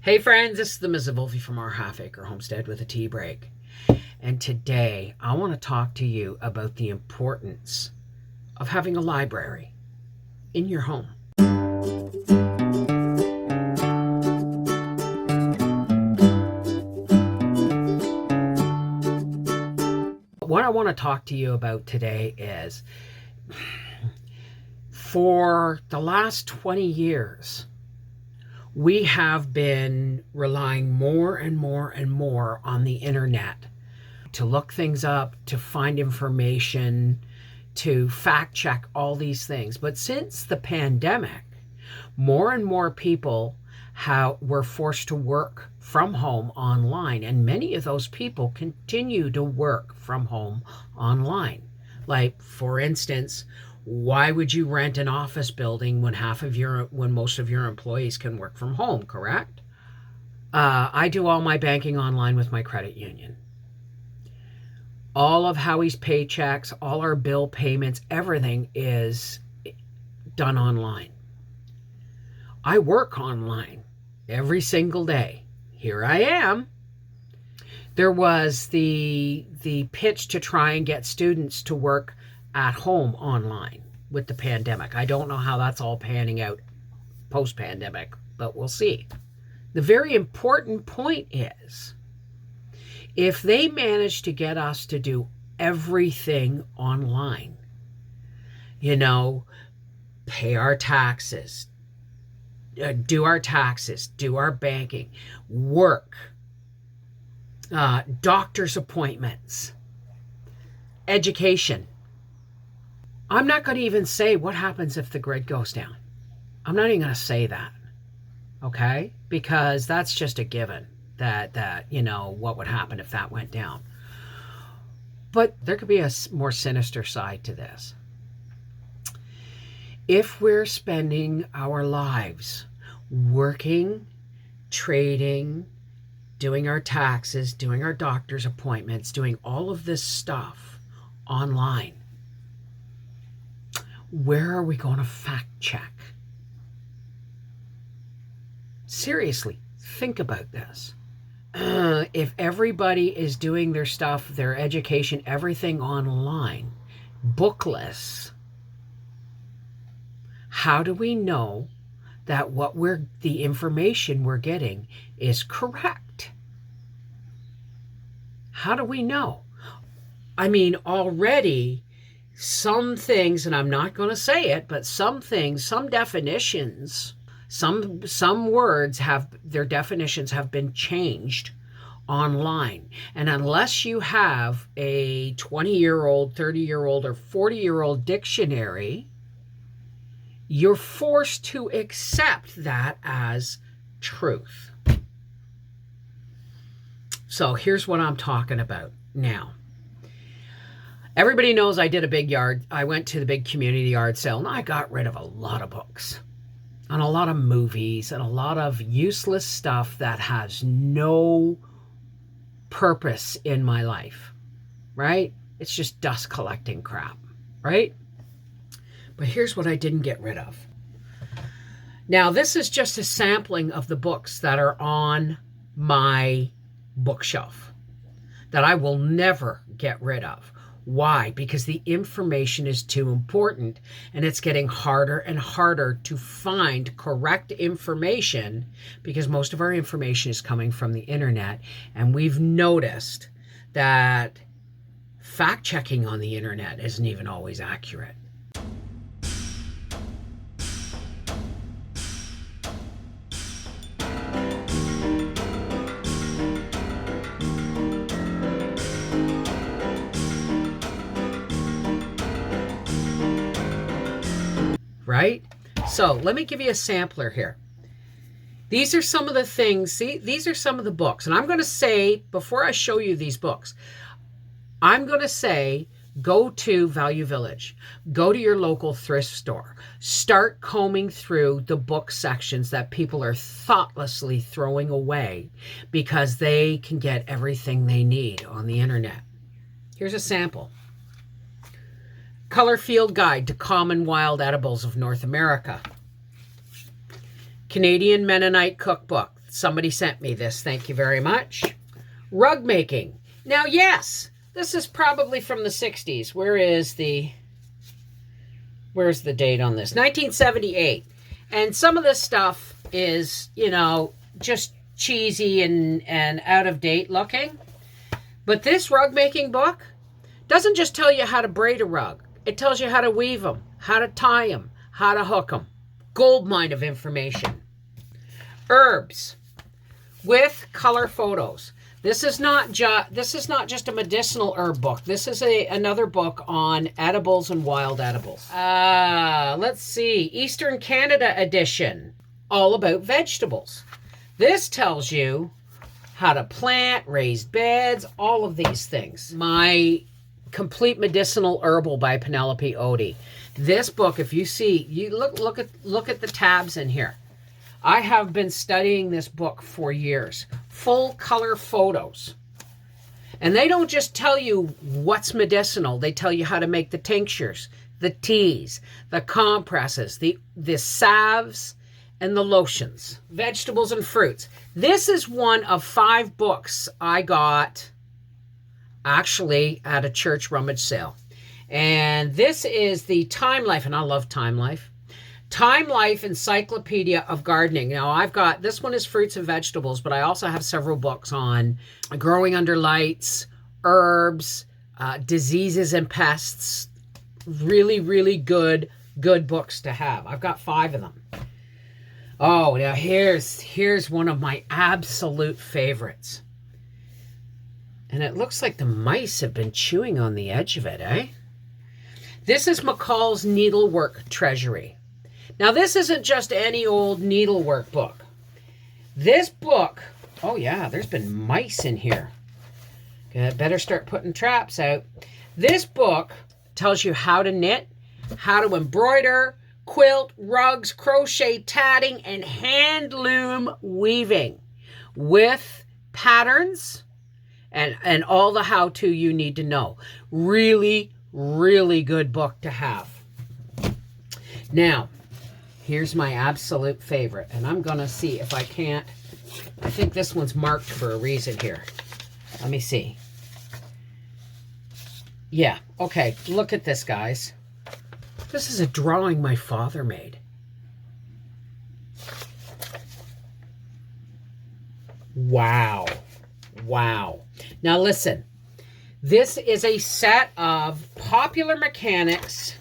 Hey friends, this is the Mrs. Wolfie from our Half Acre Homestead with a tea break. And today I want to talk to you about the importance of having a library in your home. What I want to talk to you about today is for the last 20 years, we have been relying more and more and more on the internet to look things up, to find information, to fact check all these things. But since the pandemic, more and more people were forced to work from home online, and many of those people continue to work from home online. Like, for instance, why would you rent an office building when most of your employees can work from home, correct? I do all my banking online with my credit union. All of Howie's paychecks, all our bill payments, everything is done online. I work online every single day. Here I am. There was the pitch to try and get students to work at home online with the pandemic. I don't know how that's all panning out post-pandemic, but we'll see. The very important point is, if they manage to get us to do everything online, pay our taxes, do our banking, work, doctor's appointments, education. I'm not going to even say what happens if the grid goes down. I'm not even going to say that, okay? Because that's just a given that what would happen if that went down. But there could be a more sinister side to this. If we're spending our lives working, trading, doing our taxes, doing our doctor's appointments, doing all of this stuff online, where are we going to fact check? Seriously, think about this. If everybody is doing their stuff, their education, everything online, bookless, how do we know that the information we're getting is correct? How do we know? I mean, already some things, and I'm not going to say it, but some things, some definitions, some words their definitions have been changed online. And unless you have a 20-year-old, 30-year-old, or 40-year-old dictionary, you're forced to accept that as truth. So here's what I'm talking about now. Everybody knows I went to the big community yard sale, and I got rid of a lot of books and a lot of movies and a lot of useless stuff that has no purpose in my life, right? It's just dust collecting crap, right? But here's what I didn't get rid of. Now, this is just a sampling of the books that are on my bookshelf that I will never get rid of. Why? Because the information is too important, and it's getting harder and harder to find correct information because most of our information is coming from the internet. And we've noticed that fact checking on the internet isn't even always accurate. Right? So let me give you a sampler here. These are some of the things, these are some of the books. And I'm going to say, before I show you these books, I'm going to say, go to Value Village, go to your local thrift store, start combing through the book sections that people are thoughtlessly throwing away because they can get everything they need on the internet. Here's a sample. Color Field Guide to Common Wild Edibles of North America. Canadian Mennonite Cookbook, Somebody sent me this. Thank you very much. Rug making. Now, yes, this is probably from the 60s. Where's the date on this? 1978. And some of this stuff is, you know, just cheesy and out of date looking. But this rug making book doesn't just tell you how to braid a rug. It tells you how to weave them, how to tie them, how to hook them. Gold mine of information. Herbs with color photos. This is not just a medicinal herb book. This is another book on edibles and wild edibles. Let's see. Eastern Canada edition. All about vegetables. This tells you how to plant, raise beds, all of these things. My Complete Medicinal Herbal by Penelope Odie. This book, if you see, you look at the tabs in here. I have been studying this book for years. Full color photos. And they don't just tell you what's medicinal. They tell you how to make the tinctures, the teas, the compresses, the salves, and the lotions. Vegetables and fruits. This is one of 5 books I got actually at a church rummage sale. And this is the Time Life, and I love Time Life. Time Life Encyclopedia of Gardening. Now, I've got, this one is fruits and vegetables, but I also have several books on growing under lights, herbs, diseases and pests. Really, really good books to have. I've got 5 of them. Oh, now here's one of my absolute favorites. And it looks like the mice have been chewing on the edge of it, eh? This is McCall's Needlework Treasury. Now, this isn't just any old needlework book. This book, oh yeah, there's been mice in here. Better start putting traps out. This book tells you how to knit, how to embroider, quilt, rugs, crochet, tatting, and hand loom weaving with patterns and all the how-to you need to know. Really, really good book to have. Now, here's my absolute favorite, and I'm going to see if I can't. I think this one's marked for a reason here. Let me see. Yeah, okay, look at this, guys. This is a drawing my father made. Wow. Wow. Now listen, this is a set of Popular Mechanics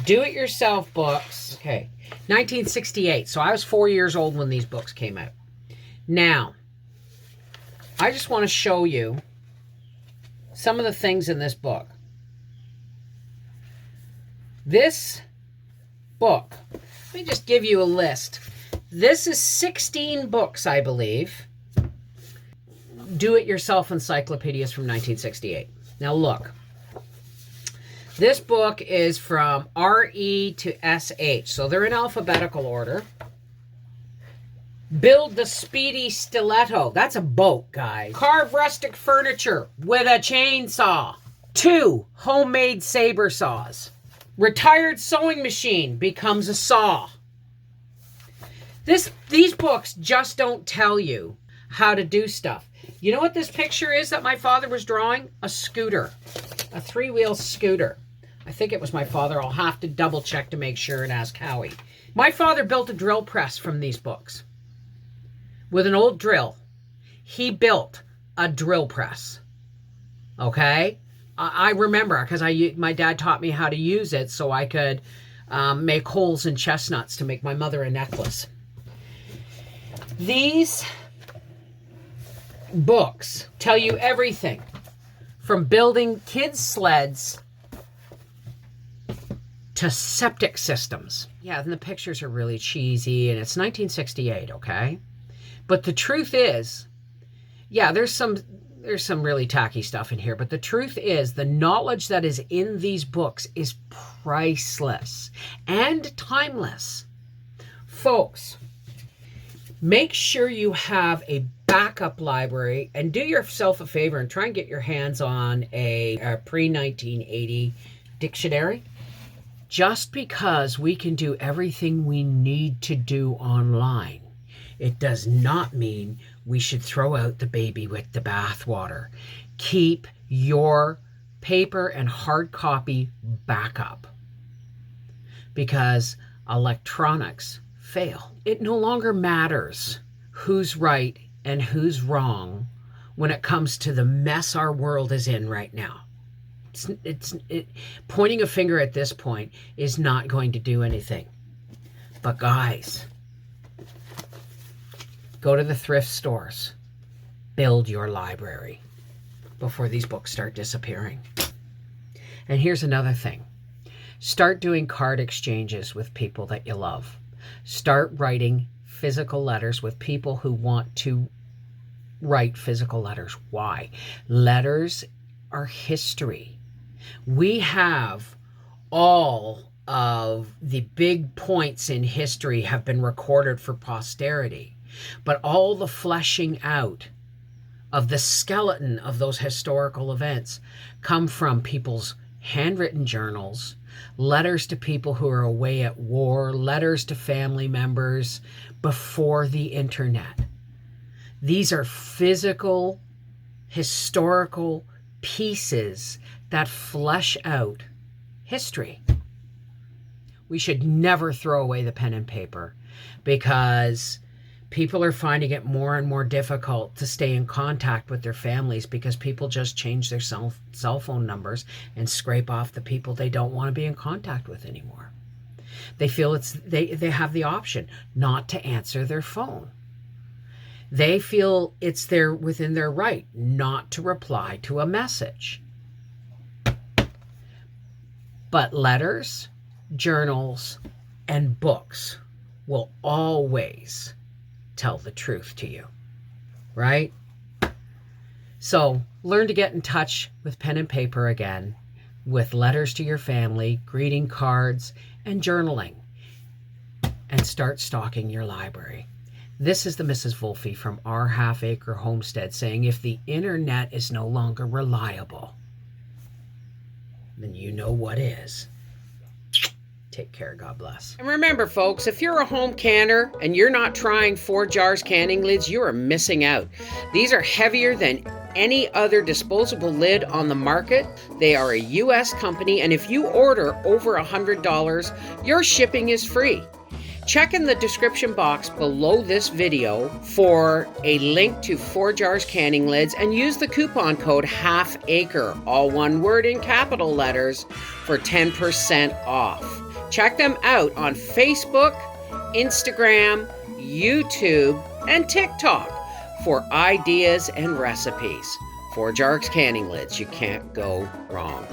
do-it-yourself books. Okay, 1968. So I was 4 years old when these books came out. Now, I just want to show you some of the things in this book. This book, let me just give you a list. This is 16 books, I believe. Do-it-yourself encyclopedias from 1968. Now look. This book is from R-E to S-H, so they're in alphabetical order. Build the Speedy Stiletto. That's a boat, guys. Carve rustic furniture with a chainsaw. 2 homemade saber saws. Retired sewing machine becomes a saw. These books just don't tell you how to do stuff. You know what this picture is that my father was drawing? A scooter. A 3-wheel scooter. I think it was my father. I'll have to double check to make sure and ask Howie. My father built a drill press from these books. With an old drill. He built a drill press. Okay? I remember because my dad taught me how to use it so I could make holes in chestnuts to make my mother a necklace. These books tell you everything from building kids' sleds to septic systems. Yeah, and the pictures are really cheesy, and it's 1968, okay? But the truth is, yeah, there's some really tacky stuff in here, but the truth is the knowledge that is in these books is priceless and timeless. Folks, make sure you have a backup library and do yourself a favor and try and get your hands on a pre-1980 dictionary. Just because we can do everything we need to do online It does not mean we should throw out the baby with the bathwater. Keep your paper and hard copy backup, because electronics fail. It no longer matters who's right and who's wrong when it comes to the mess our world is in right now. Pointing a finger at this point is not going to do anything. But guys, go to the thrift stores. Build your library before these books start disappearing. And here's another thing. Start doing card exchanges with people that you love. Start writing physical letters with people who want to write physical letters. Why? Letters are history. We have all of the big points in history have been recorded for posterity, but all the fleshing out of the skeleton of those historical events come from people's handwritten journals, letters to people who are away at war, letters to family members before the internet. These are physical, historical pieces that flesh out history. We should never throw away the pen and paper, because people are finding it more and more difficult to stay in contact with their families, because people just change their cell phone numbers and scrape off the people they don't want to be in contact with anymore. They feel they have the option not to answer their phone. They feel it's within their right not to reply to a message. But letters, journals, and books will always tell the truth to you, right? So learn to get in touch with pen and paper again, with letters to your family, greeting cards, and journaling, and start stocking your library. This is the Mrs. Wolfe from Our Half Acre Homestead saying, if the internet is no longer reliable, then you know what is. Take care. God bless. And remember, folks, if you're a home canner and you're not trying 4 Jars canning lids, you are missing out. These are heavier than any other disposable lid on the market. They are a U.S. company, and if you order over $100, your shipping is free. Check in the description box below this video for a link to 4 Jars canning lids, and use the coupon code HALFACRE, all one word in capital letters, for 10% off. Check them out on Facebook, Instagram, YouTube, and TikTok for ideas and recipes. 4 Jars canning lids, you can't go wrong.